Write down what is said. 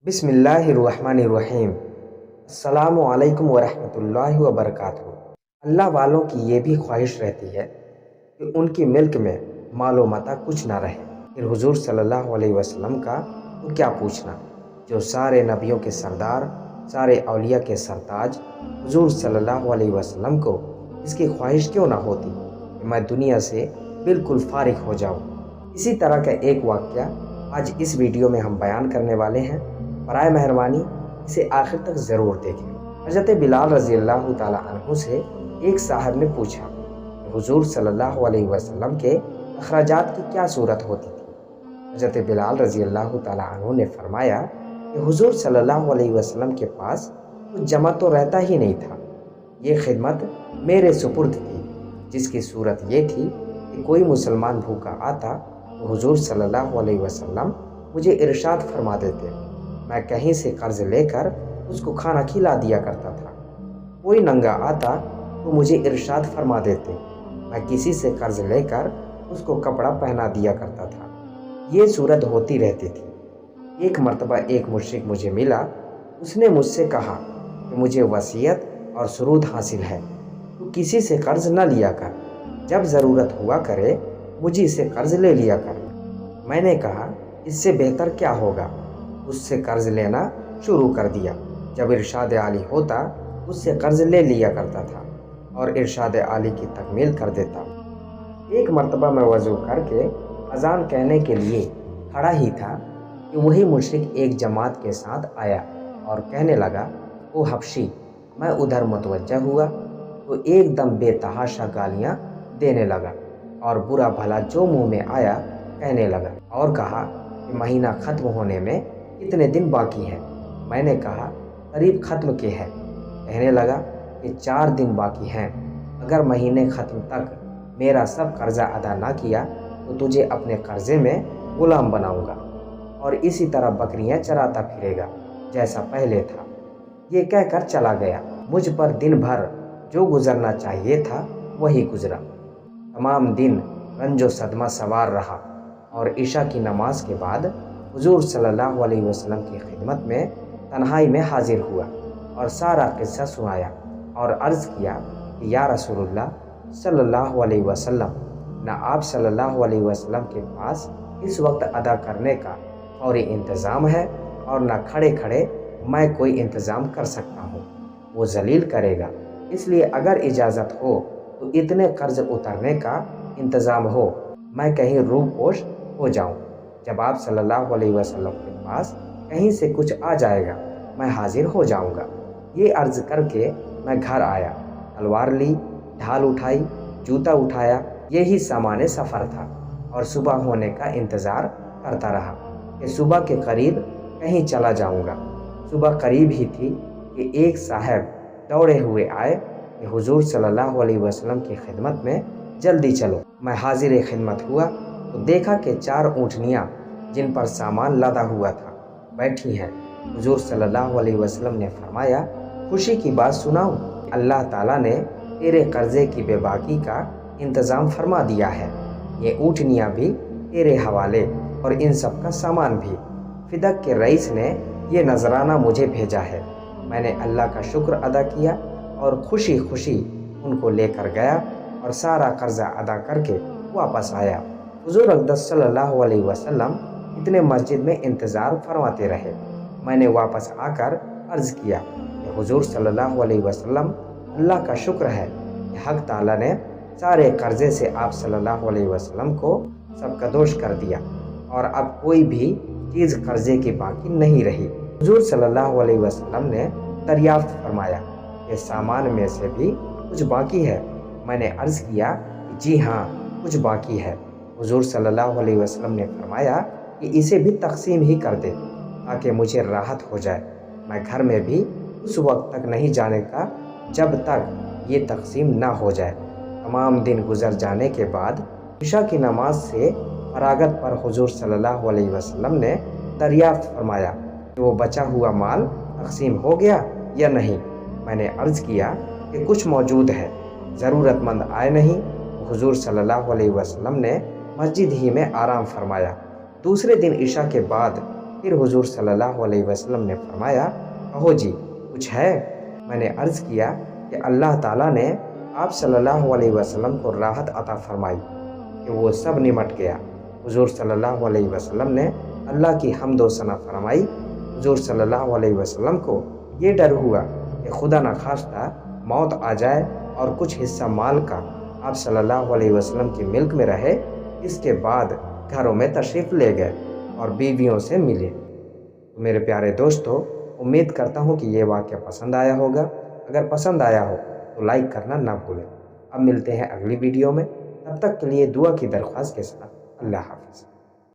بسم اللہ الرحمن الرحیم۔ السلام علیکم ورحمۃ اللہ وبرکاتہ۔ اللہ والوں کی یہ بھی خواہش رہتی ہے کہ ان کی ملک میں مال و متاع کچھ نہ رہے، پھر حضور صلی اللہ علیہ وسلم کا تو کیا پوچھنا، جو سارے نبیوں کے سردار، سارے اولیاء کے سرتاج، حضور صلی اللہ علیہ وسلم کو اس کی خواہش کیوں نہ ہوتی کہ میں دنیا سے بالکل فارغ ہو جاؤں۔ اسی طرح کا ایک واقعہ آج اس ویڈیو میں ہم بیان کرنے والے ہیں، برائے مہربانی اسے آخر تک ضرور دیکھیں۔ حضرت بلال رضی اللہ تعالیٰ عنہ سے ایک صاحب نے پوچھا کہ حضور صلی اللہ علیہ وسلم کے اخراجات کی کیا صورت ہوتی تھی۔ حضرت بلال رضی اللہ تعالیٰ عنہ نے فرمایا کہ حضور صلی اللہ علیہ وسلم کے پاس کچھ جمع تو رہتا ہی نہیں تھا، یہ خدمت میرے سپرد تھی، جس کی صورت یہ تھی کہ کوئی مسلمان بھوکا آتا تو حضور صلی اللہ علیہ وسلم مجھے ارشاد فرما دیتے، میں کہیں سے قرض لے کر اس کو کھانا کھلا دیا کرتا تھا۔ کوئی ننگا آتا تو مجھے ارشاد فرما دیتے، میں کسی سے قرض لے کر اس کو کپڑا پہنا دیا کرتا تھا۔ یہ صورت ہوتی رہتی تھی۔ ایک مرتبہ ایک مشرک مجھے ملا، اس نے مجھ سے کہا کہ مجھے وصیت اور سرود حاصل ہے، تو کسی سے قرض نہ لیا کر، جب ضرورت ہوا کرے مجھے سے قرض لے لیا کر۔ میں نے کہا اس سے بہتر کیا ہوگا، اس سے قرض لینا شروع کر دیا۔ جب ارشاد عالی ہوتا اس سے قرض لے لیا کرتا تھا اور ارشاد عالی کی تکمیل کر دیتا۔ ایک مرتبہ میں وضو کر کے اذان کہنے کے لیے کھڑا ہی تھا کہ وہی مشرک ایک جماعت کے ساتھ آیا اور کہنے لگا، او حبشی۔ میں ادھر متوجہ ہوا تو ایک دم بے تحاشا گالیاں دینے لگا اور برا بھلا جو منہ میں آیا کہنے لگا، اور کہا کہ مہینہ ختم ہونے میں کتنے دن باقی ہیں۔ میں نے کہا قریب ختم کے ہے۔ کہنے لگا کہ 4 دن باقی ہیں، اگر مہینے ختم تک میرا سب قرضہ ادا نہ کیا تو تجھے اپنے قرضے میں غلام بناؤں گا اور اسی طرح بکریاں چراتا پھرے گا جیسا پہلے تھا۔ یہ کہہ کر چلا گیا۔ مجھ پر دن بھر جو گزرنا چاہیے تھا وہی گزرا۔ تمام دن رنج و صدمہ سوار رہا اور عشاء کی نماز کے بعد حضور صلی اللہ علیہ وسلم کی خدمت میں تنہائی میں حاضر ہوا اور سارا قصہ سنایا اور عرض کیا کہ یا رسول اللہ صلی اللہ علیہ وسلم، نہ آپ صلی اللہ علیہ وسلم کے پاس اس وقت ادا کرنے کا فوری انتظام ہے اور نہ کھڑے کھڑے میں کوئی انتظام کر سکتا ہوں، وہ ذلیل کرے گا، اس لیے اگر اجازت ہو تو اتنے قرض اترنے کا انتظام ہو، میں کہیں روح پوش ہو جاؤں۔ جب آپ صلی اللہ علیہ وسلم کے پاس کہیں سے کچھ آ جائے گا میں حاضر ہو جاؤں گا۔ یہ عرض کر کے میں گھر آیا، تلوار لی، ڈھال اٹھائی، جوتا اٹھایا، یہی سامان سفر تھا اور صبح ہونے کا انتظار کرتا رہا کہ صبح کے قریب کہیں چلا جاؤں گا۔ صبح قریب ہی تھی کہ ایک صاحب دوڑے ہوئے آئے کہ حضور صلی اللہ علیہ وسلم کی خدمت میں جلدی چلو۔ میں حاضر خدمت ہوا تو دیکھا کہ 4 اونٹنیاں جن پر سامان لدا ہوا تھا بیٹھی ہیں۔ حضور صلی اللہ علیہ وسلم نے فرمایا، خوشی کی بات سناؤں، اللہ تعالیٰ نے تیرے قرضے کی بے باکی کا انتظام فرما دیا ہے، یہ اونٹنیاں بھی تیرے حوالے اور ان سب کا سامان بھی۔ فدق کے رئیس نے یہ نذرانہ مجھے بھیجا ہے۔ میں نے اللہ کا شکر ادا کیا اور خوشی خوشی ان کو لے کر گیا اور سارا قرضہ ادا کر کے واپس آیا۔ حضور اقدس صلی اللہ علیہ وسلم اتنے مسجد میں انتظار فرماتے رہے۔ میں نے واپس آ کر عرض کیا کہ حضور صلی اللہ علیہ وسلم، اللہ کا شکر ہے کہ حق تعالیٰ نے سارے قرضے سے آپ صلی اللہ علیہ وسلم کو سب کدوش کر دیا اور اب کوئی بھی چیز قرضے کی باقی نہیں رہی۔ حضور صلی اللہ علیہ وسلم نے دریافت فرمایا کہ سامان میں سے بھی کچھ باقی ہے؟ میں نے عرض کیا کہ جی ہاں، کچھ باقی ہے۔ حضور صلی اللہ علیہ وسلم نے فرمایا کہ اسے بھی تقسیم ہی کر دے تاکہ مجھے راحت ہو جائے۔ میں گھر میں بھی اس وقت تک نہیں جانے کا جب تک یہ تقسیم نہ ہو جائے۔ تمام دن گزر جانے کے بعد عشاء کی نماز سے فراغت پر حضور صلی اللہ علیہ وسلم نے دریافت فرمایا کہ وہ بچا ہوا مال تقسیم ہو گیا یا نہیں۔ میں نے عرض کیا کہ کچھ موجود ہے، ضرورت مند آئے نہیں۔ حضور صلی اللہ علیہ وسلم نے مسجد ہی میں آرام فرمایا۔ دوسرے دن عشاء کے بعد پھر حضور صلی اللہ علیہ وسلم نے فرمایا، کہو جی کچھ ہے؟ میں نے عرض کیا کہ اللہ تعالیٰ نے آپ صلی اللہ علیہ وسلم کو راحت عطا فرمائی کہ وہ سب نمٹ گیا۔ حضور صلی اللہ علیہ وسلم نے اللہ کی حمد و ثنا فرمائی۔ حضور صلی اللہ علیہ وسلم کو یہ ڈر ہوا کہ خدا نخواستہ موت آ جائے اور کچھ حصہ مال کا آپ صلی اللہ علیہ وسلم کی ملک میں رہے۔ اس کے بعد گھروں میں تشریف لے گئے اور بیویوں سے ملے۔ تو میرے پیارے دوستو، امید کرتا ہوں کہ یہ واقعہ پسند آیا ہوگا۔ اگر پسند آیا ہو تو لائک کرنا نہ بھولیں۔ اب ملتے ہیں اگلی ویڈیو میں، تب تک کے لیے دعا کی درخواست کے ساتھ اللہ حافظ۔